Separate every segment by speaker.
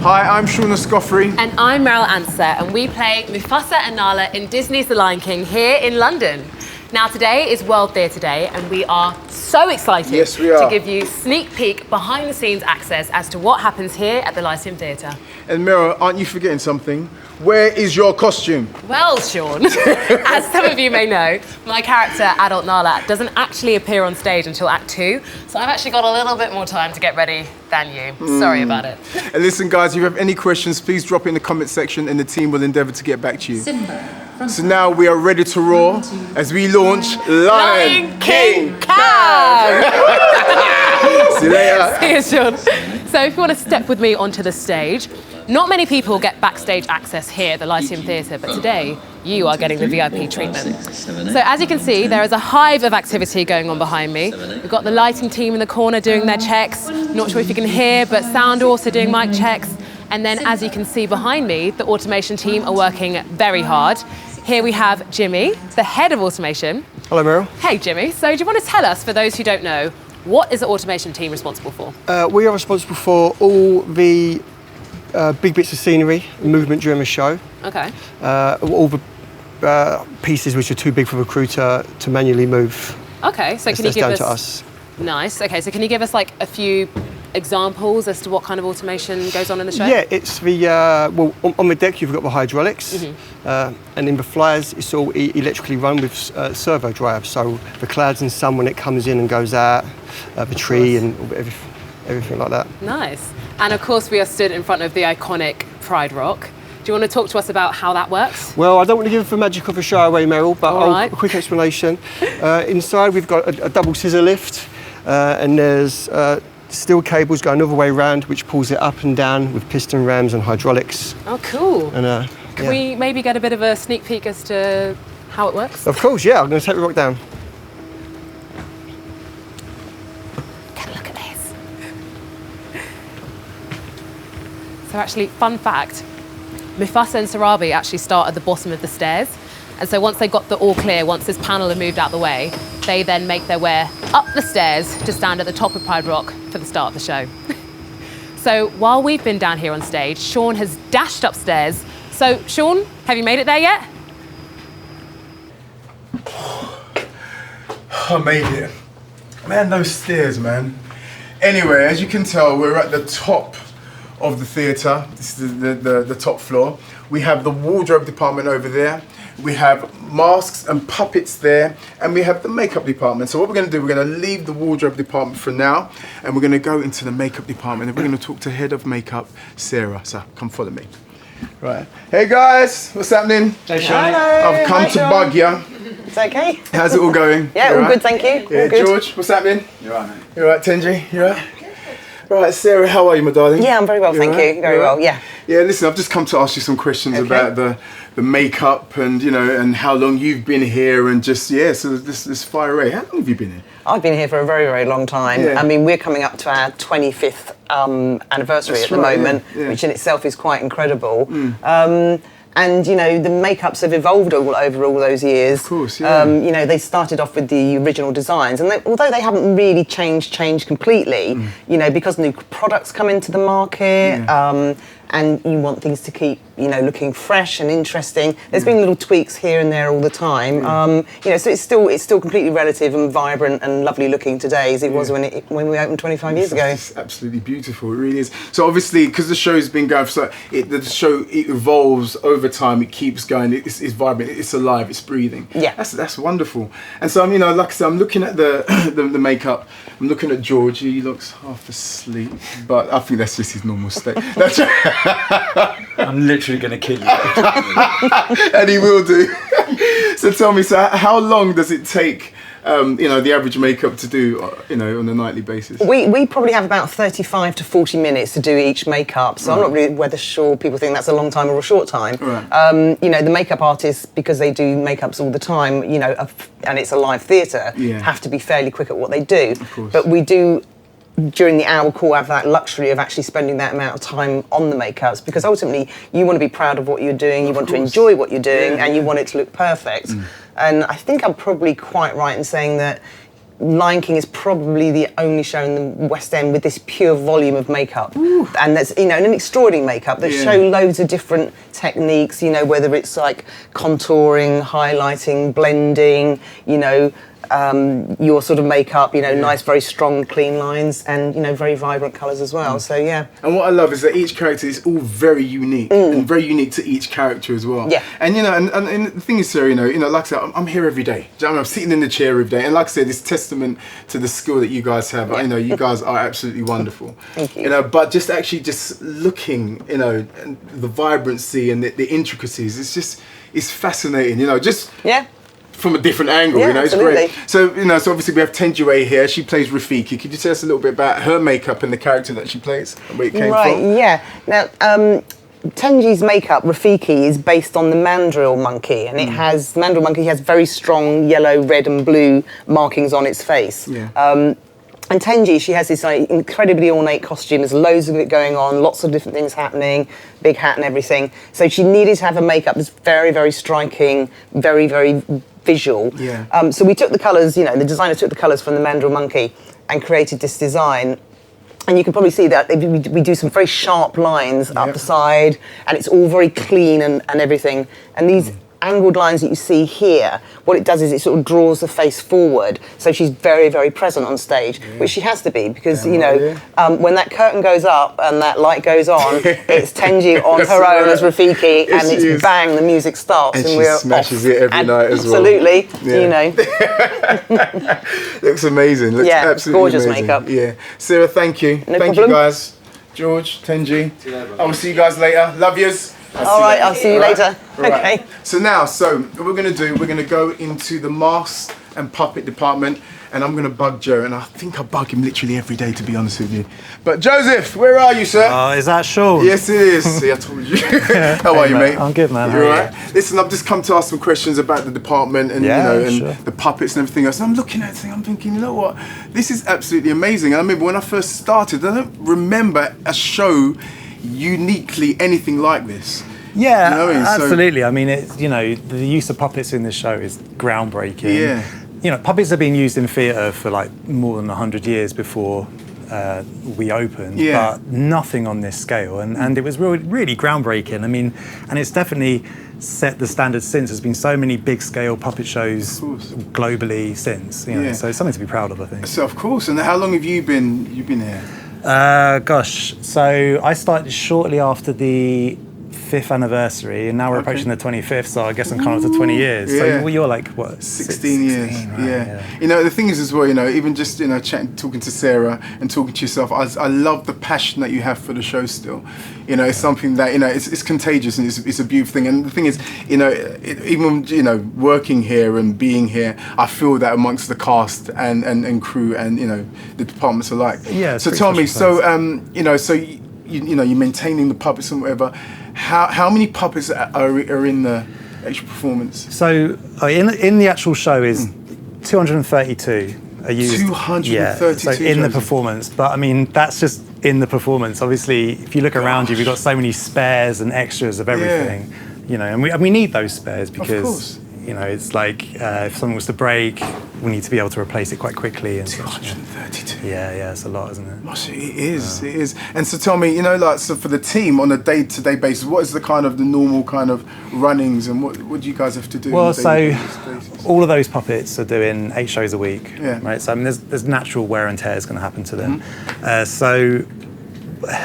Speaker 1: Hi, I'm Shaun Escoffery.
Speaker 2: And I'm Merryl Ansah, and we play Mufasa and Nala in Disney's The Lion King here in London. Now today is World Theatre Day, and we are so excited to give you sneak peek behind the scenes access as to what happens here at the Lyceum Theatre.
Speaker 1: And Merryl, aren't you forgetting something? Where is your costume?
Speaker 2: Well, Shaun, as some of you may know, my character, Adult Nala, doesn't actually appear on stage until Act 2, so I've actually got a little bit more time to get ready than you. Sorry about it.
Speaker 1: And listen, guys, if you have any questions, please drop it in the comment section and the team will endeavour to get back to you. So now we are ready to roar as we launch Lion King Cam! See you later.
Speaker 2: See you, Shaun. So if you want to step with me onto the stage, not many people get backstage access here at the Lyceum Theatre, but today you are getting the VIP treatment. So as you can see, there is a hive of activity going on behind me. We've got the lighting team in the corner doing their checks. Not sure if you can hear, but sound also doing mic checks. And then as you can see behind me, the automation team are working very hard. Here we have Jimmy, the head of automation.
Speaker 3: Hello, Merryl.
Speaker 2: Hey, Jimmy. So do you want to tell us, for those who don't know, what is the automation team responsible for?
Speaker 3: We are responsible for all the big bits of scenery, movement during the show.
Speaker 2: Okay.
Speaker 3: All the pieces which are too big for the crew to manually move.
Speaker 2: Okay, so can you give
Speaker 3: down
Speaker 2: us...
Speaker 3: to us.
Speaker 2: Nice. Okay, so can you give us like a few examples as to what kind of automation goes on in the show?
Speaker 3: Yeah, it's the, well, on the deck you've got the hydraulics, and in the flyers it's all electrically run with servo drive, so the clouds and sun when it comes in and goes out, the tree and everything like that.
Speaker 2: Nice. And of course we are stood in front of the iconic Pride Rock. Do you want to talk to us about how that works?
Speaker 3: Well, I don't want to give the magic of the show away, Merryl, but a quick explanation. Inside we've got a double scissor lift, and there's steel cables going all the way around, which pulls it up and down with piston rams and hydraulics.
Speaker 2: Oh, cool.
Speaker 3: And,
Speaker 2: Can we maybe get a bit of a sneak peek as to how it works?
Speaker 3: Of course, yeah. I'm going to take the rock down.
Speaker 2: Get a look at this. So actually, fun fact, Mufasa and Sarabi actually start at the bottom of the stairs. And so once they got the all clear, once this panel had moved out the way, they then make their way up the stairs to stand at the top of Pride Rock for the start of the show. So while we've been down here on stage, Shaun has dashed upstairs. So Shaun, have you made it there yet?
Speaker 1: I made it. Man, those stairs, man. Anyway, as you can tell, we're at the top of the theatre. This is the top floor. We have the wardrobe department over there. We have masks and puppets there, and we have the makeup department. So what we're going to do, we're going to leave the wardrobe department for now, and we're going to go into the makeup department, and we're going to talk to head of makeup, Sarah. So come follow me. Right. Hey guys, what's happening?
Speaker 4: Hey, Shaun.
Speaker 1: I've come to bug you.
Speaker 4: It's okay.
Speaker 1: How's it all going?
Speaker 4: Yeah, all good, thank you.
Speaker 1: Yeah,
Speaker 4: all good.
Speaker 1: George, what's happening?
Speaker 4: You're right, mate.
Speaker 1: You all right, Tenji? You all right? Right, Sarah, how are you, my darling?
Speaker 4: Yeah, I'm very well, thank you. Very well, yeah.
Speaker 1: Yeah, listen, I've just come to ask you some questions about the makeup and, you know, and how long you've been here and just, yeah, so let's fire away. How long have you been here?
Speaker 4: I've been here for a very, very long time.
Speaker 1: Yeah.
Speaker 4: I mean, we're coming up to our 25th anniversary at the moment, which in itself is quite incredible. And, you know, the makeups have evolved over all those years.
Speaker 1: Of course, yeah.
Speaker 4: You know, they started off with the original designs, and although they haven't really changed completely, you know, because new products come into the market, and you want things to keep, you know, looking fresh and interesting. There's been little tweaks here and there all the time. You know, so it's still completely relative and vibrant and lovely looking today as it was when we opened 25 years ago.
Speaker 1: It's absolutely beautiful, it really is. So obviously, because the show's been going for the show, it evolves over time, it keeps going, it's vibrant, it's alive, it's breathing. Yeah. That's wonderful. And so, you know, like I said, I'm looking at the makeup, I'm looking at George, he looks half asleep, but I think that's just his normal state. That's
Speaker 5: I'm literally going to kill you.
Speaker 1: And he will do. So tell me, so how long does it take the average makeup to do, on a nightly basis?
Speaker 4: We probably have about 35 to 40 minutes to do each makeup, so I'm not really whether sure people think that's a long time or a short time.
Speaker 1: Right.
Speaker 4: The makeup artists, because they do makeups all the time, and it's a live theatre, have to be fairly quick at what they do.
Speaker 1: Of course.
Speaker 4: But we do, during the hour call, have that luxury of actually spending that amount of time on the makeups, because ultimately you want to be proud of what you're doing, you want to enjoy what you're doing, and you want it to look perfect. And I think I'm probably quite right in saying that Lion King is probably the only show in the West End with this pure volume of makeup. And that's, an extraordinary makeup that show loads of different techniques, whether it's like contouring, highlighting, blending, your sort of makeup, nice, very strong, clean lines, and very vibrant colours as well. So yeah.
Speaker 1: And what I love is that each character is all very unique and very unique to each character as well.
Speaker 4: Yeah.
Speaker 1: And and the thing is, Sarah, like I said, I'm here every day. Do you know what I mean? I'm sitting in the chair every day, and like I said, it's testament to the skill that you guys have. I know you guys are absolutely wonderful.
Speaker 4: Thank you.
Speaker 1: But just looking, and the vibrancy and the intricacies, it's fascinating. Just.
Speaker 4: Yeah.
Speaker 1: From a different angle,
Speaker 4: Yeah,
Speaker 1: it's
Speaker 4: absolutely.
Speaker 1: great. So, so obviously we have Tenjiwei here. She plays Rafiki. Could you tell us a little bit about her makeup and the character that she plays and where it came from?
Speaker 4: Yeah. Now, Tenji's makeup, Rafiki, is based on the mandrill monkey, and the mandrill monkey has very strong yellow, red, and blue markings on its face.
Speaker 1: Yeah.
Speaker 4: And Tenji, she has this incredibly ornate costume. There's loads of it going on, lots of different things happening, big hat and everything. So she needed to have a makeup that's very, very striking, very, very visual.
Speaker 1: Yeah.
Speaker 4: So we took the colours, the designer took the colours from the mandrill monkey and created this design. And you can probably see that we do some very sharp lines up the side, and it's all very clean and everything. And these angled lines that you see here, what it does is it sort of draws the face forward, so she's very, very present on stage, which she has to be, because when that curtain goes up and that light goes on, it's Tenji on her own as Rafiki, and it's bang, the music starts,
Speaker 1: and
Speaker 4: we're
Speaker 1: she smashes
Speaker 4: off.
Speaker 1: it every night as well.
Speaker 4: Absolutely,
Speaker 1: Looks amazing. Looks absolutely
Speaker 4: gorgeous
Speaker 1: amazing.
Speaker 4: makeup.
Speaker 1: Yeah, Sarah, thank you.
Speaker 4: No
Speaker 1: thank
Speaker 4: problem.
Speaker 1: you guys. George, Tenji. I will see you guys later. Love yous.
Speaker 4: All right, I'll see you later.
Speaker 1: Right.
Speaker 4: Okay.
Speaker 1: So what we're going to go into the mask and puppet department, and I'm going to bug Joe, and I think I bug him literally every day, to be honest with you. But Joseph, where are you, sir?
Speaker 6: Is that Shaun?
Speaker 1: Yes, it is. See, I told you. How are you, mate?
Speaker 6: I'm good, man.
Speaker 1: You all right? Listen, I've just come to ask some questions about the department and
Speaker 6: sure.
Speaker 1: the puppets and everything else. And I'm looking at it, I'm thinking, you know what? This is absolutely amazing. And I remember when I first started, I don't remember a show uniquely anything like this.
Speaker 6: Yeah,
Speaker 1: You know what I mean?
Speaker 6: absolutely. I mean, it's, the use of puppets in this show is groundbreaking.
Speaker 1: Yeah.
Speaker 6: Puppets have been used in theatre for like more than 100 years before we opened, but nothing on this scale. And it was really groundbreaking. I mean, and it's definitely set the standard since. There's been so many big scale puppet shows globally since, so it's something to be proud of, I think.
Speaker 1: So, of course. And how long have you been here?
Speaker 6: So I started shortly after the 5th anniversary, and now we're approaching the 25th, so I guess I'm kind of to 20 years.
Speaker 1: Yeah.
Speaker 6: So you're like, what?
Speaker 1: 16 years.
Speaker 6: Right,
Speaker 1: yeah. The thing is as well, even just, talking to Sarah and talking to yourself, I love the passion that you have for the show still. It's something that, it's contagious, and it's a beautiful thing. And the thing is, even, working here and being here, I feel that amongst the cast and crew and, the departments alike.
Speaker 6: Yeah.
Speaker 1: So tell me, you're maintaining the puppets and whatever. How many puppets are in the actual performance?
Speaker 6: So in the actual show is 232 are used.
Speaker 1: 232.
Speaker 6: Yeah, so in the performance, but I mean that's just in the performance. Obviously, if you look around you, we've got so many spares and extras of everything. And we need those spares because it's like if something was to break, we need to be able to replace it quite quickly. And
Speaker 1: 232.
Speaker 6: Yeah, it's a lot, isn't it?
Speaker 1: Gosh, it is. And so tell me, so for the team on a day-to-day basis, what is the normal kind of runnings, and what do you guys have to do?
Speaker 6: Well, so all of those puppets are doing 8 shows a week,
Speaker 1: Yeah.
Speaker 6: right? So I mean, there's natural wear and tear is going to happen to them. So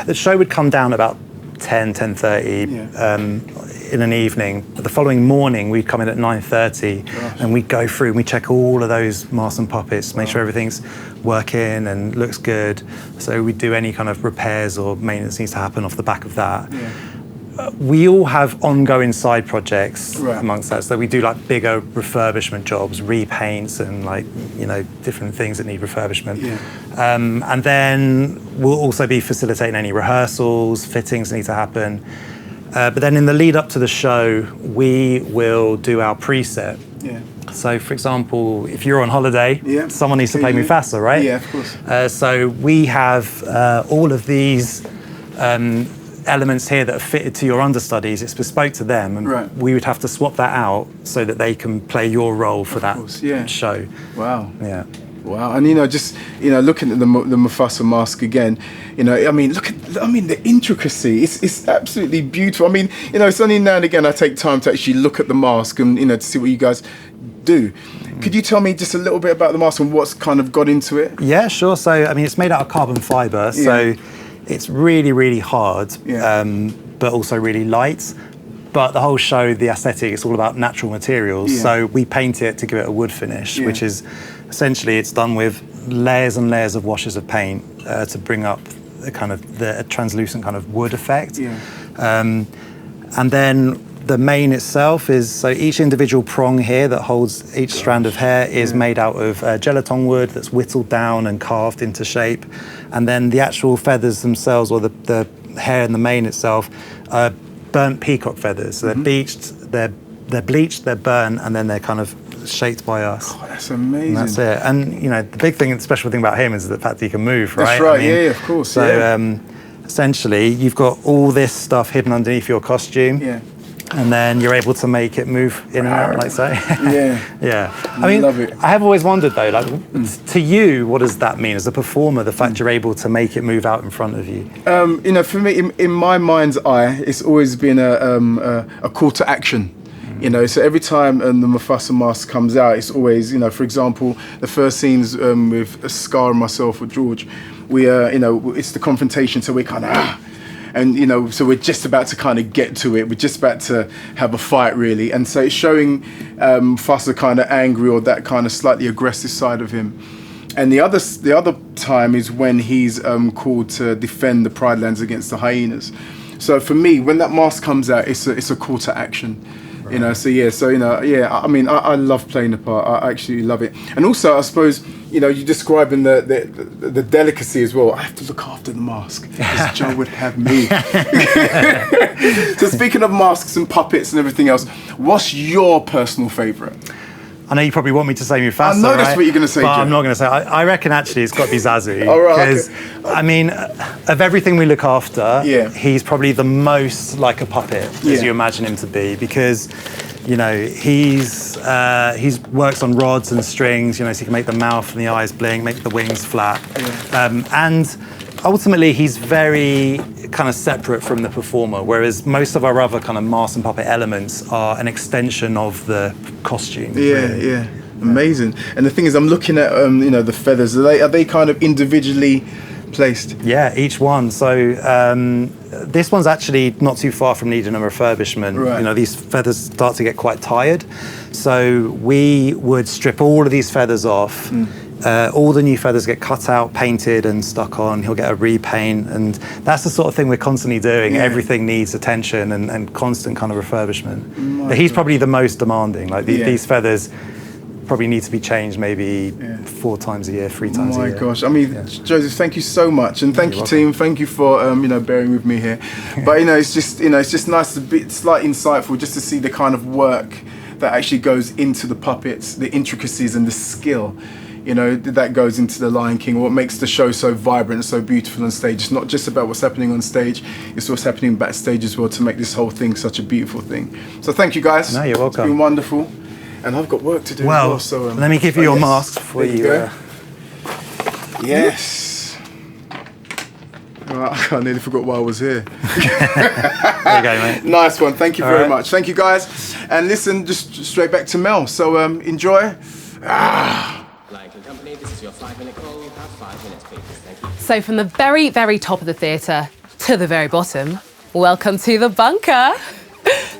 Speaker 6: the show would come down about 10:30 in an evening. But the following morning, we'd come in at 9:30, and we'd go through and we check all of those masks and puppets, make sure everything's working and looks good. So we'd do any kind of repairs or maintenance needs to happen off the back of that. we all have ongoing side projects
Speaker 1: Right.
Speaker 6: amongst that. So we do like bigger refurbishment jobs, repaints, and like, you know, different things that need refurbishment.
Speaker 1: Yeah.
Speaker 6: And then we'll also be facilitating any rehearsals, fittings need to happen. But then in the lead up to the show, we will do our preset.
Speaker 1: Yeah.
Speaker 6: So, for example, if you're on holiday,
Speaker 1: Yeah.
Speaker 6: someone needs to play Mufasa, right?
Speaker 1: Yeah, of course.
Speaker 6: So we have all of these elements here that are fitted to your understudies. It's bespoke to them, and
Speaker 1: Right.
Speaker 6: we would have to swap that out so that they can play your role for that
Speaker 1: course, yeah.
Speaker 6: show.
Speaker 1: Wow.
Speaker 6: Yeah.
Speaker 1: Wow, and just looking at the Mufasa mask again, I mean, the intricacy. It's absolutely beautiful. I mean, it's only now and again I take time to actually look at the mask and to see what you guys do. Could you tell me just a little bit about the mask and what's kind of got into it?
Speaker 6: Yeah, sure. So, I mean, it's made out of carbon fiber, so it's really, really hard, but also really light. But the whole show, the aesthetic, it's all about natural materials.
Speaker 1: Yeah.
Speaker 6: So we paint it to give it a wood finish, which is essentially it's done with layers and layers of washes of paint to bring up the translucent kind of wood effect.
Speaker 1: Yeah.
Speaker 6: And then the mane itself is, so each individual prong here that holds each strand of hair is made out of gelaton wood that's whittled down and carved into shape. And then the actual feathers themselves, or the hair and the mane itself, are burnt peacock feathers. So they're bleached, they're burnt, and then they're kind of shaped by us.
Speaker 1: Oh, that's amazing.
Speaker 6: And that's it. And the big thing, the special thing about him is the fact that he can move, right?
Speaker 1: That's right. Yeah, of course.
Speaker 6: So essentially, you've got all this stuff hidden underneath your costume.
Speaker 1: Yeah.
Speaker 6: And then you're able to make it move in and out like so.
Speaker 1: Yeah.
Speaker 6: Yeah. I mean,
Speaker 1: love it.
Speaker 6: I have always wondered though, like, to you, what does that mean as a performer, the fact you're able to make it move out in front of you?
Speaker 1: For me, in my mind's eye, it's always been a call to action. So every time the Mufasa mask comes out, it's always, for example, the first scenes with Scar and myself with George, we it's the confrontation, so we're kind of and so we're just about to kind of get to it. We're just about to have a fight, really, and so it's showing Mufasa kind of angry, or that kind of slightly aggressive side of him. And the other time is when he's called to defend the Pride Lands against the hyenas. So for me, when that mask comes out, it's a call to action. Right. I mean, I love playing the part. I actually love it. And also, I suppose, you're describing the delicacy as well. I have to look after the mask, as Joe would have me. So speaking of masks and puppets and everything else, what's your personal favourite?
Speaker 6: I know you probably want me to say Mufasa,
Speaker 1: I know that's
Speaker 6: right?
Speaker 1: what you're going to say,
Speaker 6: but
Speaker 1: Joe.
Speaker 6: I'm not going to say. I reckon actually it's got to be Zazu.
Speaker 1: All right,
Speaker 6: Because, I mean, of everything we look after, he's probably the most like a puppet, as you imagine him to be, because, he's works on rods and strings, so he can make the mouth and the eyes blink, make the wings flap. And ultimately, he's very kind of separate from the performer, whereas most of our other kind of mask and puppet elements are an extension of the costume.
Speaker 1: Yeah. Amazing. And the thing is, I'm looking at the feathers. Are they kind of individually placed?
Speaker 6: Yeah, each one. So this one's actually not too far from needing a refurbishment.
Speaker 1: Right.
Speaker 6: These feathers start to get quite tired, so we would strip all of these feathers off. All the new feathers get cut out, painted and stuck on. He'll get a repaint, and that's the sort of thing we're constantly doing. Everything needs attention and constant kind of refurbishment. But he's probably the most demanding. Like these feathers probably need to be changed maybe 4 times a year, 3 times a year.
Speaker 1: Oh my gosh. I mean, Joseph, thank you so much. And thank you, team. Thank you for, bearing with me here. But, it's just nice to be slightly insightful just to see the kind of work that actually goes into the puppets, the intricacies and the skill. That goes into The Lion King, what makes the show so vibrant and so beautiful on stage. It's not just about what's happening on stage, it's what's happening backstage as well to make this whole thing such a beautiful thing. So thank you, guys.
Speaker 6: No, you're welcome.
Speaker 1: It's been wonderful. And I've got work to do
Speaker 6: well,
Speaker 1: as well. So,
Speaker 6: let me give you your masks before you
Speaker 1: go. Yes. I nearly forgot why I was here.
Speaker 6: There you go, mate.
Speaker 1: Nice one. Thank you
Speaker 6: All
Speaker 1: very
Speaker 6: right.
Speaker 1: much. Thank you, guys. And listen, just straight back to Mel. So enjoy.
Speaker 7: Lion King Company, this is your 5-minute call. You have 5 minutes, please. Thank you.
Speaker 2: So from the very, very top of the theatre to the very bottom, welcome to the bunker.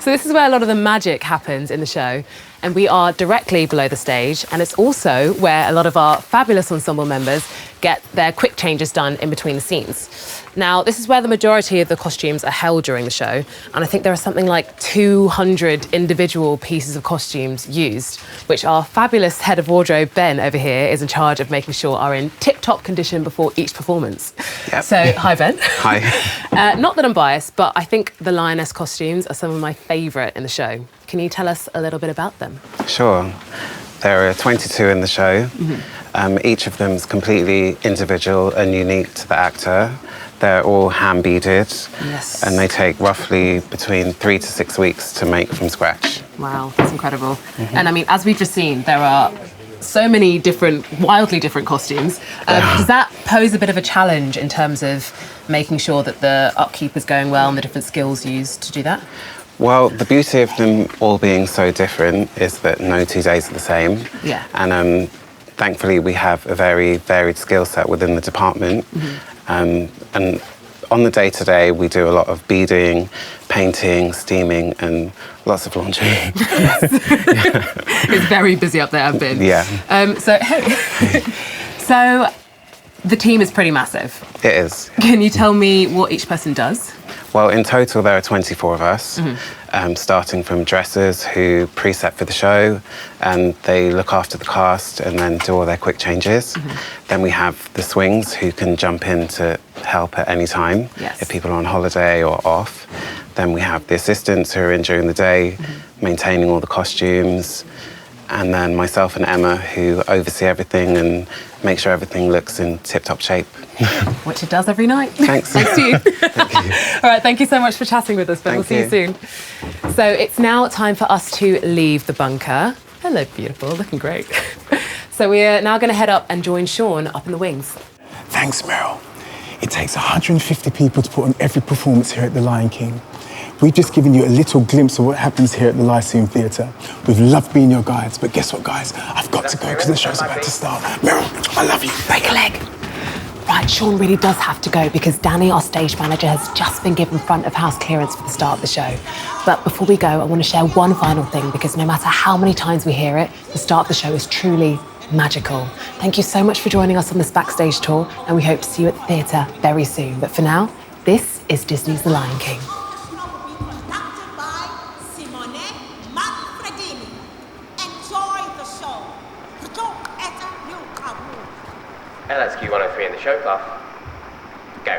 Speaker 2: So this is where a lot of the magic happens in the show. and we are directly below the stage, and it's also where a lot of our fabulous ensemble members get their quick changes done in between the scenes. Now, this is where the majority of the costumes are held during the show, and I think there are something like 200 individual pieces of costumes used, which our fabulous head of wardrobe, Ben, over here, is in charge of making sure are in tip-top condition before each performance.
Speaker 8: Yep.
Speaker 2: So, hi, Ben.
Speaker 8: Hi.
Speaker 2: Not that I'm biased, but I think the lioness costumes are some of my favourite in the show. Can you tell us a little bit about them?
Speaker 8: Sure. There are 22 in the show. Each of them is completely individual and unique to the actor. They're all hand-beaded.
Speaker 2: Yes.
Speaker 8: And they take roughly between 3 to 6 weeks to make from scratch.
Speaker 2: Wow, that's incredible. And I mean, as we've just seen, there are so many different, wildly different costumes. Does that pose a bit of a challenge in terms of making sure that the upkeep is going well and the different skills used to do that?
Speaker 8: Well, the beauty of them all being so different is that no 2 days are the same.
Speaker 2: Yeah.
Speaker 8: And thankfully, we have a very varied skill set within the department. And on the day-to-day, we do a lot of beading, painting, steaming, and lots of laundry.
Speaker 2: It's very busy up there, I've been.
Speaker 8: Yeah.
Speaker 2: So the team is pretty massive.
Speaker 8: It is.
Speaker 2: Can you tell me what each person does?
Speaker 8: Well, in total, there are 24 of us, starting from dressers who preset for the show, and they look after the cast and then do all their quick changes. Then we have the swings who can jump in to help at any time if people are on holiday or off. Then we have the assistants who are in during the day, maintaining all the costumes. And then myself and Emma, who oversee everything and make sure everything looks in tip-top shape.
Speaker 2: Which it does every night.
Speaker 8: Thanks.
Speaker 2: Thanks to you.
Speaker 8: Thank you.
Speaker 2: All right, thank you so much for chatting with us, Ben. We'll see you soon. So it's now time for us to leave the bunker. Hello, beautiful, looking great. So we're now going to head up and join Shaun up in the wings.
Speaker 1: Thanks, Merryl. It takes 150 people to put on every performance here at the Lion King. We've just given you a little glimpse of what happens here at the Lyceum Theatre. We've loved being your guides, but guess what, guys? I've got to go because the show's about to start. Merryl, I love you.
Speaker 2: Break a leg. Right, Shaun really does have to go because Danny, our stage manager, has just been given front of house clearance for the start of the show. But before we go, I want to share one final thing because no matter how many times we hear it, the start of the show is truly magical. Thank you so much for joining us on this backstage tour, and we hope to see you at the theatre very soon. But for now, this is Disney's The Lion King.
Speaker 7: LSQ 103 in the show, Clough. Go.